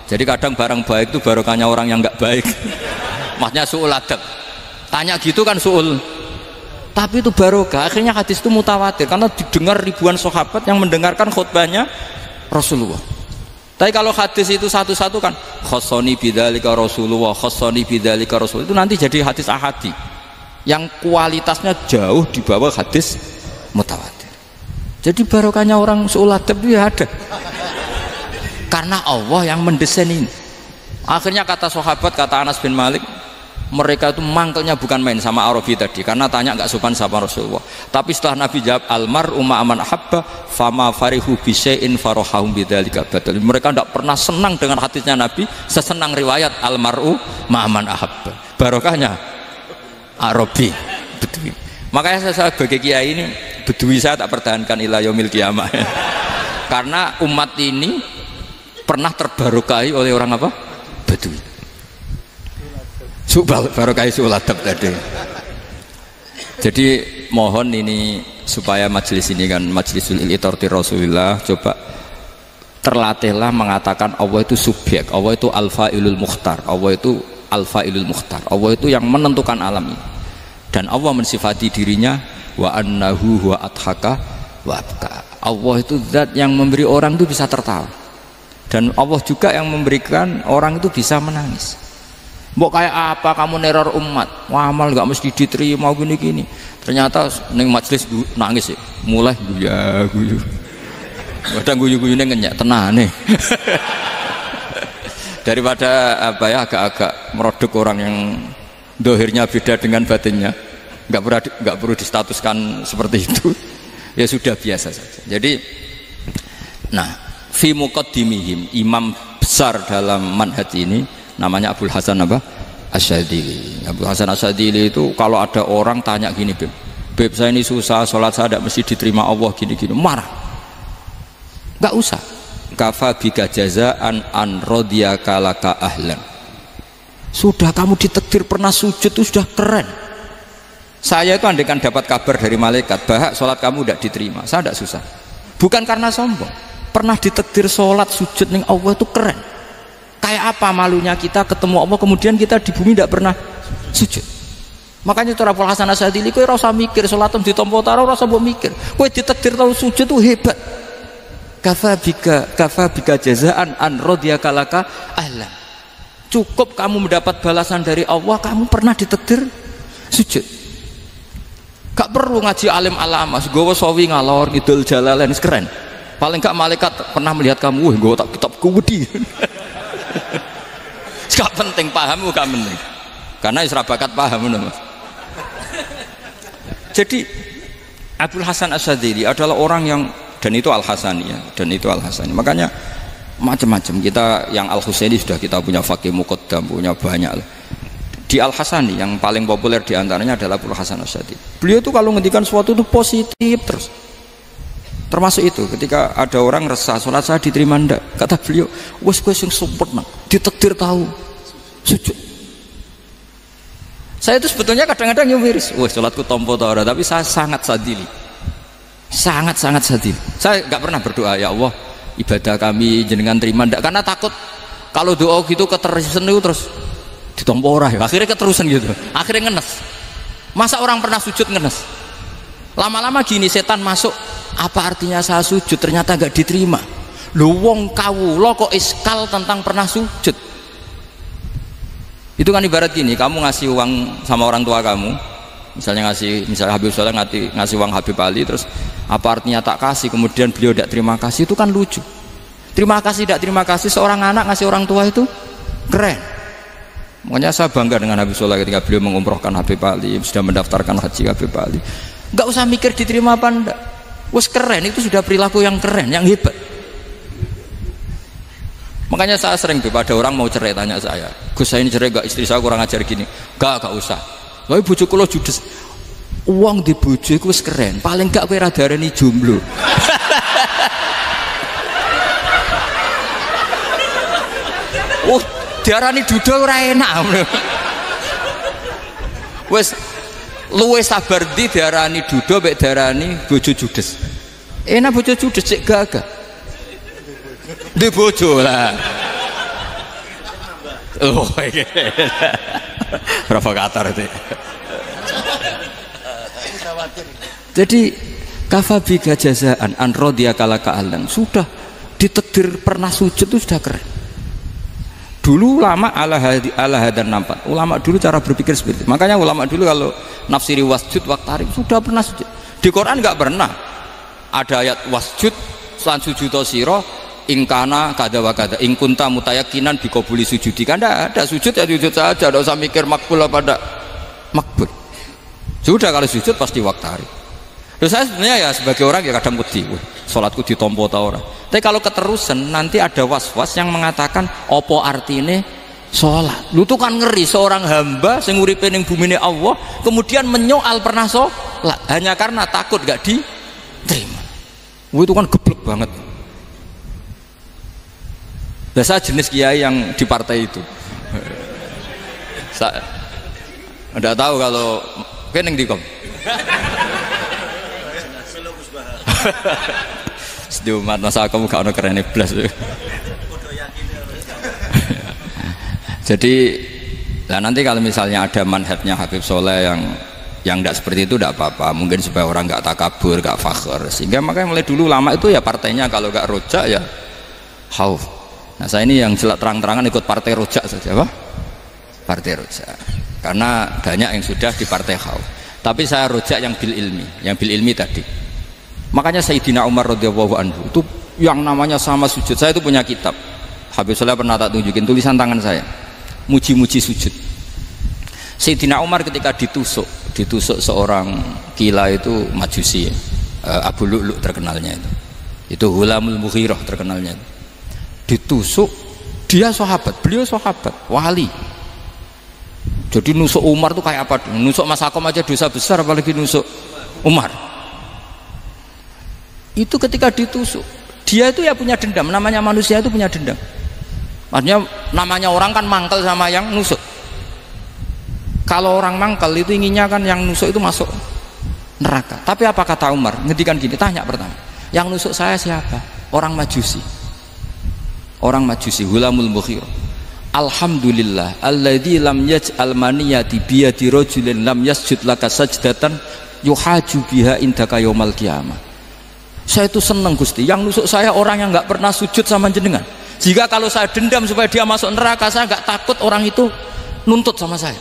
Jadi kadang barang baik itu barokahnya orang yang nggak baik. Maksudnya su'ul adab. Tanya gitu kan su'ul. Tapi itu barokah. Akhirnya hadis itu mutawatir karena didengar ribuan sahabat yang mendengarkan khutbahnya Rasulullah. Tapi kalau hadis itu satu-satu kan khossoni bidzalika Rasulullah, khossoni bidzalika Rasul, itu nanti jadi hadis ahadi yang kualitasnya jauh di bawah hadis mutawatir. Jadi barokahnya orang su'ul adab itu ya ada. Karena Allah yang mendesain ini. Akhirnya kata sahabat, kata Anas bin Malik, mereka itu mangkelnya bukan main sama Arabi tadi, karena tanya nggak sopan sama Rasulullah. Tapi setelah Nabi jawab almar'u ma'aman ahabba fama farihu bisyai'in farahahum bidzalika batal. Mereka tidak pernah senang dengan hadisnya Nabi sesenang riwayat almar'u ma'aman ahabba. Barokahnya Arabi, Bedui. Makanya saya sebagai kiai ini Bedui saya tak pertahankan ila yaumil qiyamah. Karena umat ini pernah terbarokahi oleh orang apa? Bedui. Barokahi su'ul adab tadi. Jadi mohon ini supaya majelis ini kan majlisul iltorti Rasulullah, coba terlatihlah mengatakan Allah itu subjek, Allah itu al-fa'ilul mukhtar, Allah itu al-fa'ilul mukhtar, Allah itu yang menentukan alam ini. Dan Allah mensifati dirinya wa annahu huwa adhaka wa abka. Allah itu zat yang memberi orang itu bisa tertawa, dan Allah juga yang memberikan orang itu bisa menangis. Mbok kayak apa kamu neror umat, wah amal gak mesti diterima gini-gini. Ternyata neng majelis nangis ya, mulai guyu. Kadang guyu-guyune ngenyek tenane. Daripada apa ya agak-agak merodok orang yang dohirnya beda dengan batinnya, nggak perlu distatuskan seperti itu. Ya sudah biasa saja. Jadi, nah, fi muqaddimihim, imam besar dalam manhaj ini namanya Abul Hasan apa? Asyadzili. Abul Hasan Asyadzili itu kalau ada orang tanya gini, Beb saya ini susah, sholat saya tidak mesti diterima Allah gini-gini, marah. Nggak usah. Kafa bika jazaan an radiyaka laka ahlan. Sudah kamu ditakdir pernah sujud itu sudah keren. Saya itu andaikan dapat kabar dari malaikat bahwa sholat kamu tidak diterima, saya tidak susah. Bukan karena sombong. Pernah ditakdir sholat sujud ning Allah itu keren. Kayak apa malunya kita ketemu Allah kemudian kita di bumi tidak pernah sujud. Makanya cara Abul Hasan Asyadzili kowe ora usah mikir sholatem ditampa ora usah mbok mikir. Kowe ditakdir tau sujud itu hebat. Kafa bika jazaan an radiyaka laka ahlan. Cukup kamu mendapat balasan dari Allah, kamu pernah ditakdir sujud. Gak perlu ngaji alim alamas, gowo sawi ngalor ngidul jalalain keren. Paling gak malaikat pernah melihat kamu, gowo tak kitab kuwedi. Gak penting pahammu, gak penting. Karena isra bakat paham Mas. Jadi Abul Hasan Asyadzili adalah orang yang, dan itu Al-Hasani ya, dan itu Al-Hasani. Makanya macam-macam kita yang Al-Husaini sudah kita punya Faqih Muqaddam, punya banyak. Di Al-Hasani yang paling populer diantaranya adalah Abul Hasan Asyadzili. Beliau itu kalau ngendikan sesuatu itu positif terus. Termasuk itu ketika ada orang resah sholat saya diterima ndak, kata beliau wes yang sempurna ditakdir tahu sujud. Saya itu sebetulnya kadang-kadang miris, wes sholatku tompo ora, tapi saya sangat sadili. Sangat-sangat sadil. Saya nggak pernah berdoa ya Allah ibadah kami jenengan terima ndak, karena takut kalau doa gitu keterusan itu terus ditompo ora ya. Akhirnya keterusan gitu. Akhirnya ngenes. Masa orang pernah sujud ngenes? Lama-lama gini setan masuk Apa artinya saya sujud ternyata nggak diterima? Lho wong kawula kok iskal tentang pernah sujud. Itu kan ibarat gini, kamu ngasih uang sama orang tua kamu, misalnya Habib Soleh ngasih uang Habib Ali, terus apa artinya tak kasih, kemudian beliau tidak terima kasih, itu kan lucu. Terima kasih tidak terima kasih, seorang anak ngasih orang tua itu keren. Makanya saya bangga dengan Habib Soleh ketika beliau mengumrohkan Habib Ali, sudah mendaftarkan haji Habib Ali. Nggak usah mikir diterima apa enggak, wes keren, itu sudah perilaku yang keren, yang hebat. Makanya saya sering tuh, pada orang mau cerai tanya saya, Gus saya ini cerai gak, istri saya kurang ajar gini. Gak usah. Tapi bojo kula judes. Uang di bojo iku wis keren, paling gak kowe ra darani jomblo. Oh, diarani duda ora enak. Wis luwe sabar ndi diarani duda mek diarani bojo judes. Enak bojo judes cek gagah. Di bojo lah. Oh, provokator itu. Jadi kafabiga jazaan an radhiya kalaka alan, sudah ditakdir pernah sujud itu sudah keren. Dulu ulama ala hadan nampak. Ulama dulu cara berpikir seperti itu. Makanya ulama dulu kalau nafsiri wasjud waqtarib sudah pernah sujud. Di Quran enggak pernah ada ayat wasjud lan sujudo sira ingkana kada wa kada ingkunta mutayakinan bikobuli sujudi. Kan ada sujud ya sujud saja, tidak usah mikir makbul apa tidak makbul. Sudah kalau sujud pasti waqtarib. Terus saya sebenarnya ya sebagai orang ya kadang wedi, sholatku ditompo ta ora. Tapi kalau keterusan nanti ada was-was yang mengatakan opo artine sholat. Lu tuh kan ngeri seorang hamba sing uripe ning bumine Allah kemudian menyoal pernah sholat hanya karena takut gak diterima. Itu kan geblek banget. Biasa jenis kiai yang di partai itu. Saya enggak tahu kalau keneng dikom. Sedumat masa kamu gak ada keren blas. Jadi nah nanti kalau misalnya ada manhajnya Habib Soleh yang tidak seperti itu tidak apa-apa, mungkin supaya orang nggak takabur, nggak fakhr, sehingga makanya mulai dulu lama itu ya partainya kalau nggak rojak ya khauf. Nah saya ini yang jelas terang-terangan ikut partai rojak saja, apa? Partai rojak, karena banyak yang sudah di partai khauf. Tapi saya rojak yang bil ilmi tadi. Makanya Sayyidina Umar radhiyallahu anhu itu yang namanya sama sujud. Saya itu punya kitab. Habib Soleh pernah tak tunjukin tulisan tangan saya. Muji-muji sujud. Sayyidina Umar ketika ditusuk seorang gila itu Majusi, Abu Lu'lu' terkenalnya itu. Itu Hulamul Mughirah terkenalnya. Ditusuk, dia sahabat, beliau sahabat, wali. Jadi nusuk Umar tuh kayak apa? Nusuk Mas Akom aja dosa besar, apalagi nusuk Umar. Itu ketika ditusuk, dia itu ya punya dendam. Namanya manusia itu punya dendam. Maksudnya namanya orang kan mangkel sama yang nusuk. Kalau orang mangkel itu inginnya kan yang nusuk itu masuk neraka. Tapi apa kata Umar? Ngedikan gini, tanya pertama, yang nusuk saya siapa? Orang Majusi. Orang Majusi, Hulamul Mughirah. Alhamdulillah alladzi lam yaj'al maniyati biyadi rajulin lam yasjud laka sajdatan yuhaju biha indaka yaumal qiyamah. Saya itu senang Gusti, yang nusuk saya orang yang nggak pernah sujud sama jenengan. Jika kalau saya dendam supaya dia masuk neraka, saya nggak takut orang itu nuntut sama saya.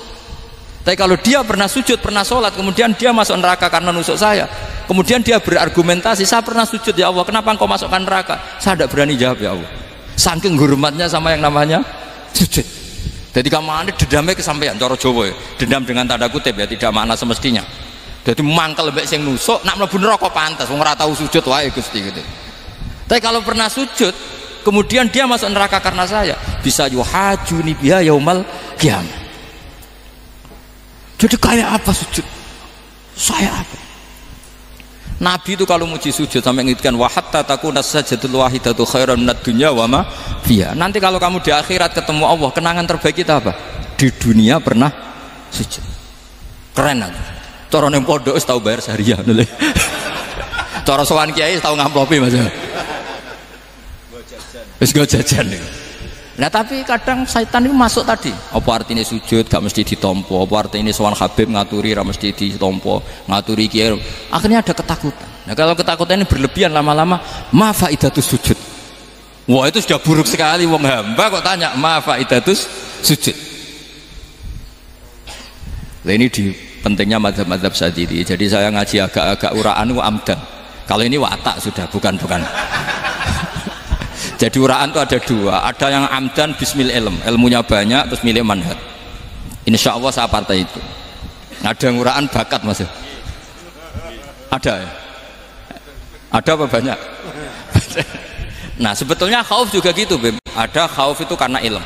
Tapi kalau dia pernah sujud, pernah sholat, kemudian dia masuk neraka karena nusuk saya, kemudian dia berargumentasi, saya pernah sujud ya Allah, kenapa engkau masukkan neraka? Saya tidak berani jawab ya Allah, saking hormatnya sama yang namanya sujud. Jadi kamu dendamnya kesampaian, cara Jawa ya, dendam dengan tanda kutip ya, tidak makna semestinya. Jadi mangkel mbek sing nusuk, nak mlebu neraka pantes, wong ora tau sujud wae Gusti gitu. Tapi kalau pernah sujud, kemudian dia masuk neraka karena saya, bisa yuhajuni biha yaumal qiyamah. Jadi kayak apa sujud? Saya apa? Nabi itu kalau muji sujud sampai ngitkan wa hatta takuna sajdatul wahidatu khairan minad dunya wa ma fiha. Nanti kalau kamu di akhirat ketemu Allah, kenangan terbaik kita apa? Di dunia pernah sujud. Keren aja. Cara ning pondok wis tau bayar seharian lho. Cara sowan kiai tau ngamplopi Mas. Wis go jajan. Nah tapi kadang syaitan itu masuk tadi. Apa artinya sujud gak mesti ditompo, apa artinya sowan Habib ngaturi ra mesti ditompo, ngaturi kiai. Akhirnya ada ketakutan. Nah kalau ketakutan ini berlebihan lama-lama, ma faidatus sujud. Wah itu sudah buruk sekali, wong hamba kok tanya ma faidatus sujud. Nah ini di pentingnya mazhab-mazhab Syadzili. Jadi saya ngaji agak-agak uraan wa amdan. Kalau ini watak sudah bukan. Jadi uraan itu ada dua, ada yang amdan bismil ilm, ilmunya banyak terus milih manhaj. Insya Allah saya partai itu. Ada yang uraan bakat mas. Ada ya? Ada apa banyak? Nah sebetulnya khauf juga gitu Bim. Ada khauf itu karena ilm.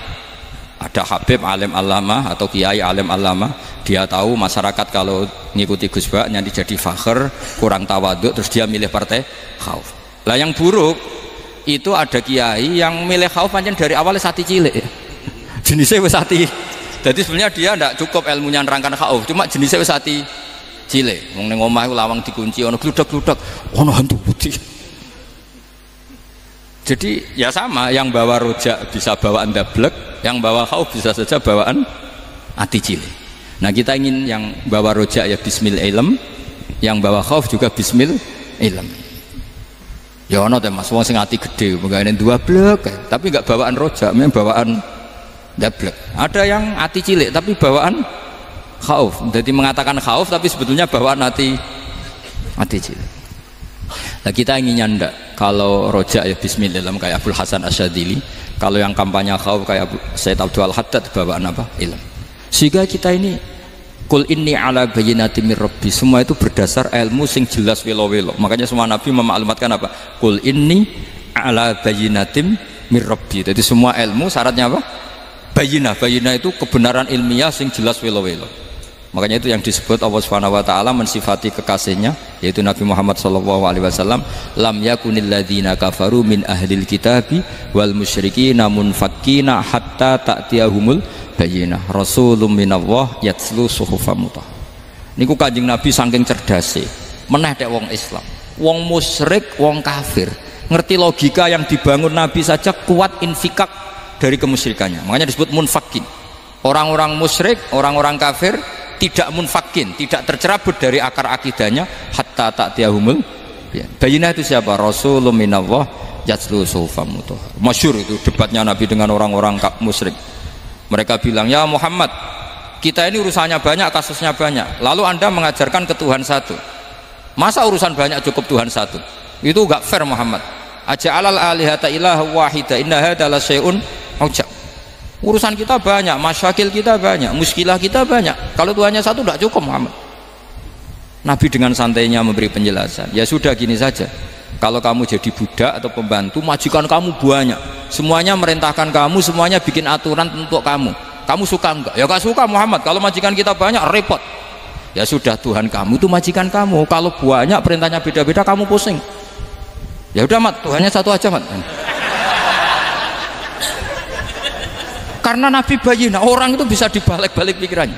Ada Habib alim alama atau kiai alim alama, dia tahu masyarakat kalau ngikuti Gus Bak nanti jadi fakhr, kurang tawaduk, terus dia milih partai khauf. Lah yang buruk itu ada kiai yang milih khauf pancen dari awalnya sati cilik. Jenisnya wis sati. Jadi sebenarnya dia tidak cukup ilmunya nerangkan khauf, cuma jenisnya wis sati cilik. Wong ning omah lawang dikunci ono gludak-gludak, ono hantu putih. Jadi ya sama, yang bawa rojak bisa bawaan dablek, yang bawa khauf bisa saja bawaan ati cilik. Nah kita ingin yang bawa rojak ya bismil ilm, yang bawa khauf juga bismil ilm. Ya ono teh Mas, wong sing ati gede, pegawene dua blek, tapi enggak bawaan rojak, memang bawaan dablek. Ada yang ati cilik tapi bawaan khauf. Jadi mengatakan khauf tapi sebetulnya bawaan ati cilik. Nah kita inginnya ndak, kalau rojak ya bismillah kayak Abdul Hasan Asyadzili, kalau yang kampanye khauf kayak Sayyid Abdul Haddad bawaan apa? Ilm. Sehingga kita ini Kul inni ala bayyinatin mir rabbi, semua itu berdasar ilmu sing jelas welo-welo. Makanya semua nabi memaklumatkan apa? Kul inni ala bayyinatin mir rabbi. Jadi semua ilmu syaratnya apa? Bayyinah. Bayyinah itu kebenaran ilmiah sing jelas welo-welo. Makanya itu yang disebut Allah Subhanahu wa taala mensifati kekasihnya yaitu Nabi Muhammad sallallahu alaihi wasallam, lam yakunil ladzina kafaru min ahlil kitabi wal musyrikina munfakkina hatta ta'tiyahumul bayyinah rasulun minallah yatslu suhufan mutahhar. Niku Kanjeng Nabi saking cerdase meneh tek wong Islam, wong musyrik, wong kafir ngerti logika yang dibangun Nabi saja kuat infikak dari kemusyrikannya. Makanya disebut munfakin. Orang-orang musyrik, orang-orang kafir tidak munfakin, tidak tercerabut dari akar akidahnya hatta ta'tiyahumul bayyinah. Itu siapa? Rasulun minallah yatslu suhufan mutahhar. Masyhur itu debatnya Nabi dengan orang-orang musyrik. Mereka bilang, ya Muhammad, kita ini urusannya banyak, kasusnya banyak, lalu anda mengajarkan ke Tuhan satu, masa urusan banyak cukup Tuhan satu? Itu enggak fair Muhammad. Aja'alal alihata ilaha wahida inna hadza la syai'un ujab. Urusan kita banyak, masyakil kita banyak, muskilah kita banyak, kalau Tuhannya satu enggak cukup Muhammad. Nabi dengan santainya memberi penjelasan, ya sudah gini saja, kalau kamu jadi budak atau pembantu, majikan kamu banyak, semuanya merintahkan kamu, semuanya bikin aturan untuk kamu suka enggak? Ya enggak suka Muhammad, kalau majikan kita banyak repot. Ya sudah, Tuhan kamu itu majikan kamu, kalau banyak perintahnya beda-beda kamu pusing. Ya udah Mat, Tuhannya satu aja Mat. Karena Nabi bayyinah, orang itu bisa dibalik-balik pikirannya.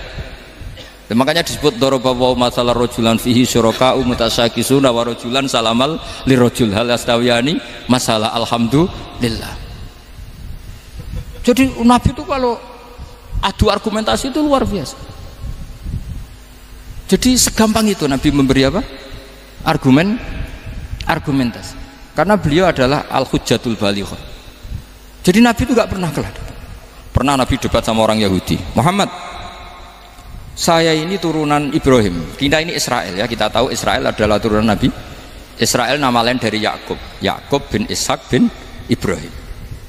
Dan makanya disebut daraballahu masalah rajulan fihi syuraka'u mutasyakisuna wa rajulan salamal lirajul hal astawiyani masalah alhamdulillah. Jadi Nabi itu kalau adu argumentasi itu luar biasa. Jadi segampang itu Nabi memberi apa? Argumentasi. Karena beliau adalah al-hujjatul balighah. Jadi Nabi itu gak pernah kalah. Pernah Nabi debat sama orang Yahudi, Muhammad, saya ini turunan Ibrahim, kita ini Israel ya, kita tahu Israel adalah turunan Nabi. Israel nama lain dari Yakub, Yakub bin Ishak bin Ibrahim.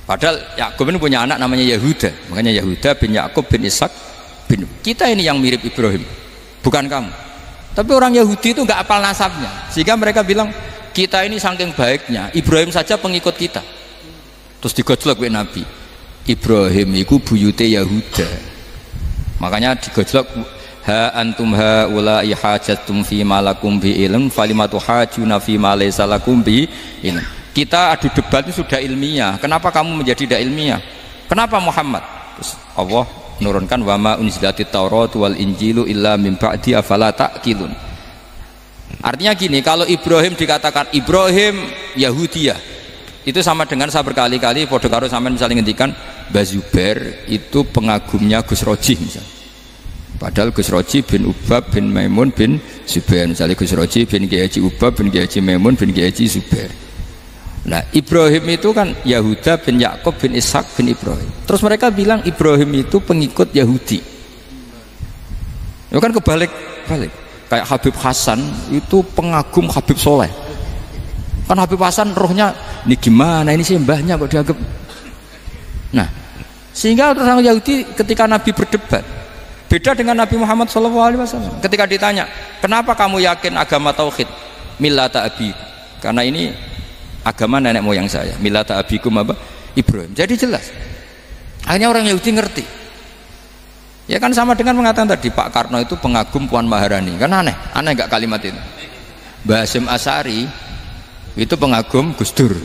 Padahal Yakub ini punya anak namanya Yahuda, makanya Yahuda bin Yakub bin Ishak bin. Kita ini yang mirip Ibrahim, bukan kamu. Tapi orang Yahudi itu nggak apal nasabnya, sehingga mereka bilang kita ini saking baiknya, Ibrahim saja pengikut kita. Terus digojlok oleh Nabi, Ibrahim itu buyute Yahuda, makanya digojlok, ha antum haula'i hajatum fi ma lakum bi ilm falimatu hajuna fi ma laysa lakum bi ilm. Kita adu debat ini sudah ilmiah, kenapa kamu menjadi tidak ilmiah? Kenapa Muhammad? Terus Allah menurunkan wa ma unzilatit taurat wal injilu illa min ba'di afala ta'qilun. Artinya gini, kalau Ibrahim dikatakan Ibrahim Yahudiyah, itu sama dengan saya berkali-kali podo karo sampean misalnya ngendikan Mbah Zubair itu pengagumnya Gus Roji misalnya. Padahal Gus Roji bin Ubab bin Maimun bin Zubair, misalnya Gus Roji bin Kiai Haji Ubab bin Kiai Haji Maimun bin Kiai Haji Zubair. Nah Ibrahim itu kan Yahuda bin Yakub bin Ishak bin Ibrahim. Terus mereka bilang Ibrahim itu pengikut Yahudi. Itu kan kebalik. Kayak Habib Hasan itu pengagum Habib Soleh. Kan Habib Hasan rohnya ini gimana, ini sih mbahnya kok dianggap. Nah sehingga orang Yahudi ketika Nabi berdebat beda dengan Nabi Muhammad SAW. Ketika ditanya, kenapa kamu yakin agama tauhid? Millata abi, karena ini agama nenek moyang saya. Millata abikum apa? Ibrahim. Jadi jelas. Akhirnya orang Yahudi ngerti. Ya kan sama dengan mengatakan tadi Pak Karno itu pengagum Puan Maharani. Kan aneh nggak kalimat itu? Mbah Hasyim Asy'ari itu pengagum Gus Dur.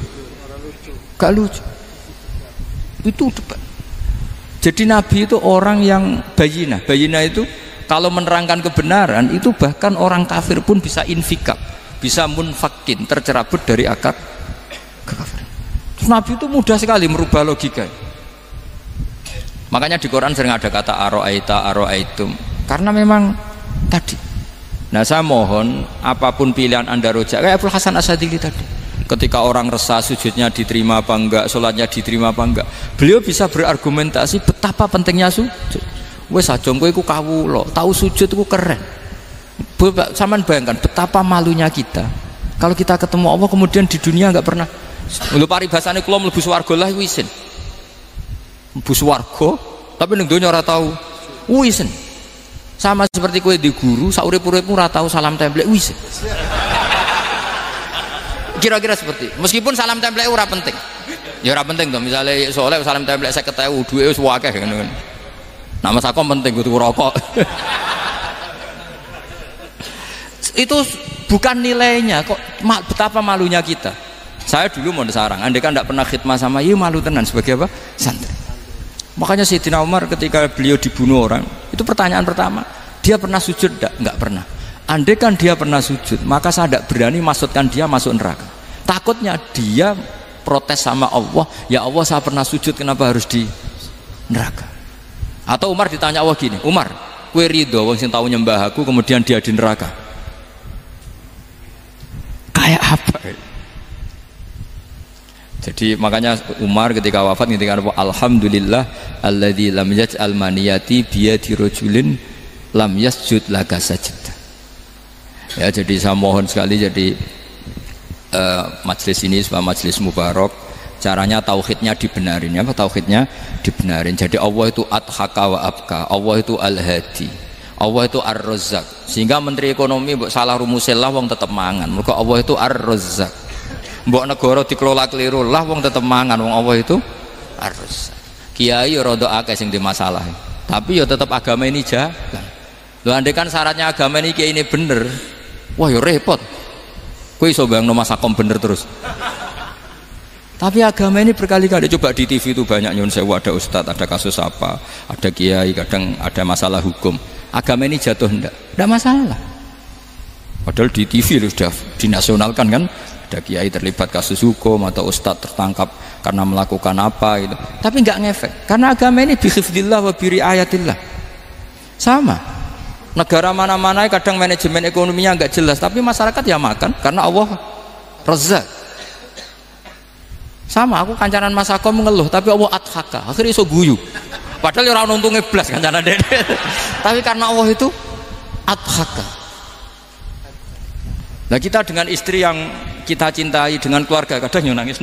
Gak lucu. Itu debat. Jadi Nabi itu orang yang bayinah itu kalau menerangkan kebenaran itu bahkan orang kafir pun bisa infikak, bisa munfakin, tercerabut dari akar kekafiran. Nabi itu mudah sekali merubah logika. Makanya di Quran sering ada kata aro'aitum, karena memang tadi. Nah saya mohon apapun pilihan Anda rojak kayak Abdul Hasan Asadili tadi. Ketika orang resah sujudnya diterima apa enggak, sholatnya diterima apa enggak, beliau bisa berargumentasi betapa pentingnya sujud. Wes aja kowe iku kawula, tahu sujud iku keren. Saman bayangkan betapa malunya kita kalau kita ketemu Allah kemudian di dunia enggak pernah. Lho paribasane kula mlebu swarga lah iku isin. Mlebu swarga tapi ning donya ora tahu isin. Sama seperti kowe di guru sak urip-uripmu ora tahu salam templek isin. Kira-kira seperti meskipun salam template ora penting ya ora penting tuh misalnya soalnya salam template 50.000 duwe wis akeh ngono nama sakom penting kudu rokok itu bukan nilainya kok betapa malunya kita. Saya dulu mau sarang andai kan tidak pernah khidmah sama iya malu tenan sebagai apa santri. Makanya Sayyidina Umar ketika beliau dibunuh orang itu pertanyaan pertama dia pernah sujud enggak pernah. Andai kan dia pernah sujud, maka saya tidak berani masukkan dia masuk neraka. Takutnya dia protes sama Allah, ya Allah saya pernah sujud, kenapa harus di neraka? Atau Umar ditanya Allah gini, Umar, kue ridho wong sing tahu nyembah aku, kemudian dia di neraka. Kayak apa? Jadi makanya Umar ketika wafat ketika alhamdulillah alladzi lam yaj'al maniyati biyadi rajulin lam yasjud laka sajdah. Ya jadi saya mohon sekali jadi majelis ini sebuah majelis mubarak, caranya tauhidnya dibenarin ya, tauhidnya dibenarin. Jadi Allah itu adhaka wa abka, Allah itu al-hadi, Allah itu ar-razzaq. Sehingga menteri ekonomi mbok salah rumusillah wong tetep mangan. Mergo Allah itu ar-razzaq. Mbok negara dikelola keliru lah wong tetep mangan, wong Allah itu ar-razzaq. Kiai rada akeh sing di masalah. Tapi ya tetep agama ini jalan. Lho andai kan syaratnya agama ini kiai ini bener, wah ya repot. Kowe iso bayangno Mas Sakom bener terus. Tapi agama ini berkali-kali coba di TV itu banyak nyun sewu, ada ustadz, ada kasus apa, ada kiai, kadang ada masalah hukum. Agama ini jatuh enggak masalah. Padahal di TV sudah dinasionalkan kan, ada kiai terlibat kasus hukum atau ustadz tertangkap karena melakukan apa gitu. Tapi enggak ngefek karena agama ini bihifdillah wa biriayatillah. Sama. Negara mana-mana kadang manajemen ekonominya enggak jelas, tapi masyarakat ya makan karena Allah Razzaq. Sama aku kancanan Mas Sakom mengeluh tapi Allah adhaka, akhirnya iso guyu. Padahal orang untungnya blas kancanan dede. Tapi karena Allah itu adhaka. Nah kita dengan istri yang kita cintai, dengan keluarga kadang yang nangis.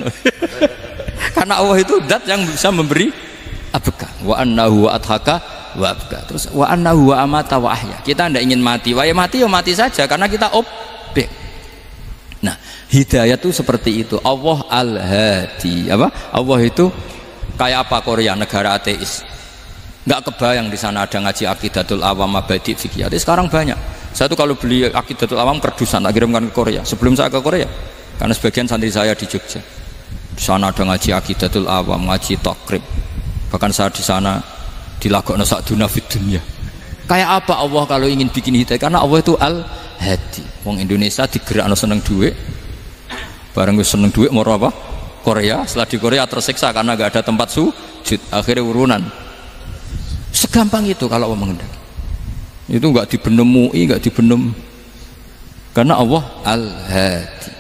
Karena Allah itu zat yang bisa memberi abka. Wa annahu wa adhaka wa abka. Terus wa annahu wa amata wa ahya. Kita tidak ingin mati, wah ya mati saja karena kita objek. Nah hidayah itu seperti itu. Allah al-hadi, apa? Allah itu kayak apa Korea, negara ateis. Nggak kebayang di sana ada ngaji Aqidatul Awam, Mabadi' Fikih. Sekarang banyak. Saya tuh kalau beli Aqidatul Awam kerdusan tak kirimkan ke Korea. Sebelum saya ke Korea, karena sebagian santri saya di Jogja. Di sana ada ngaji Aqidatul Awam, ngaji Takrib. Bahkan saya di sana dilagokno sakduna fid dunya. Kayak apa Allah kalau ingin bikin hidayah? Karena Allah itu al-hadi. Wong Indonesia digerakno seneng duit. Bareng seneng duit mau apa? Korea. Setelah di Korea tersiksa karena gak ada tempat sujud. Akhirnya urunan. Segampang itu kalau Allah menghendaki. Itu gak dibenem MUI, gak dibenem Karena Allah Al-Hadi.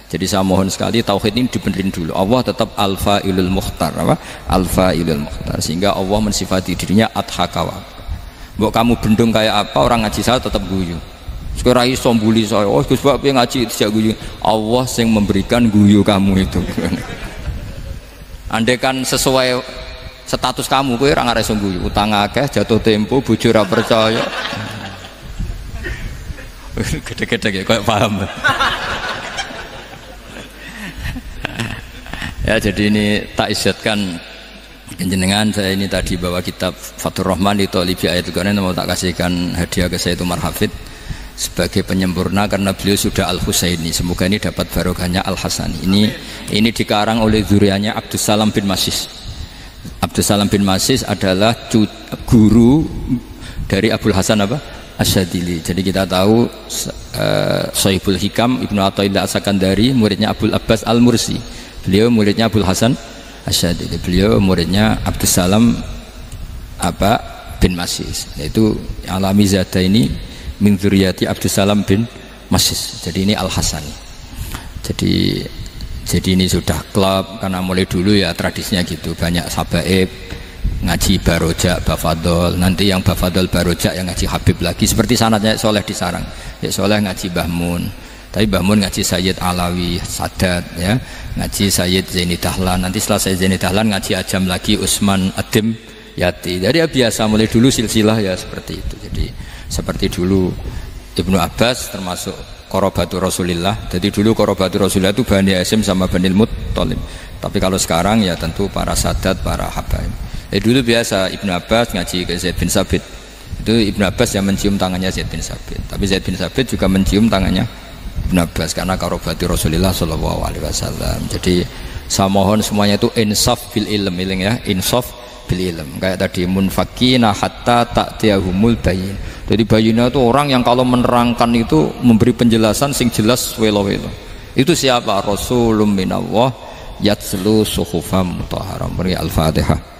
Jadi saya mohon sekali tauhid ini dibenerin dulu. Allah tetap Al-Fa'ilul Mukhtar, apa? Al-Fa'ilul Mukhtar. Sehingga Allah mensifati dirinya Adhaka wa Abka. Mbok kamu bendung kayak apa, orang ngaji saya tetap guyu. Sekarang iso mbuli saya, oh Gus Bab ngaji tidak guyu. Allah yang memberikan guyu kamu itu. Andai kan sesuai status kamu, kowe ora ngarep guyu. Utang akeh, jatuh tempo, bojo ora percaya. Gede-gede ya, kayak paham. Ya, jadi ini tak isyatkan jenengan. Saya ini tadi bawa kitab Fathur Rahman di Thalibi Ayatul Quran, mau tak kasihkan hadiah ke saya Umar Hafid sebagai penyempurna karena beliau sudah Al-Husaini. Semoga ini dapat barokahnya Al-Hasani. Ini dikarang oleh zurianya Abdus Salam bin Masis. Abdus Salam bin Masis adalah guru dari Abul Hasan apa? Asyadili. Jadi kita tahu Sahibul Hikam Ibnu Athaillah As-Sakandari muridnya Abul Abbas Al-Mursi. Beliau muridnya Abul Hasan Asyadili. Beliau muridnya Abdus Salam bin Masis. Yaitu alami zada ini min dzurriyyati Abdus Salam bin Masis. Jadi ini Al-Hasani. Jadi ini sudah klub karena mulai dulu ya tradisinya gitu. Banyak sabaib ngaji barojak, bafadol. Nanti yang bafadol barojak yang ngaji Habib lagi. Seperti sanadnya Soleh di Sarang. Ya Soleh ngaji Mbah Mun. Tapi Mbah Mun ngaji Sayyid Alawi Sadat, ya, ngaji Sayyid Zaini Dahlan. Nanti setelah Sayyid Zaini Dahlan ngaji Ajam lagi Usman Adim Yati. Jadi ya biasa mulai dulu silsilah ya seperti itu. Jadi seperti dulu Ibnu Abbas termasuk Qorobatu Rasulillah. Jadi dulu Qorobatu Rasulillah itu Bani Hasyim sama Bani Muttalib. Tapi kalau sekarang ya tentu para Sadat, para Habaib. Dulu biasa Ibnu Abbas ngaji ke Zaid bin Sabit. Itu Ibnu Abbas yang mencium tangannya Zaid bin Sabit. Tapi Zaid bin Sabit juga mencium tangannya Ibnu Abbas karena karobati Rasulullah Shallallahu Alaihi Wasallam. Jadi saya mohon semuanya itu insaf bil ilm, ya, insaf bil ilm. Kayak tadi munfakina hatta ta'tiyahumul bayin. Jadi bayinah itu orang yang kalau menerangkan itu memberi penjelasan sing jelas welo-welo. Itu siapa? Rasulun minallah yatslu suhufam mutahharam. Al-Fatihah.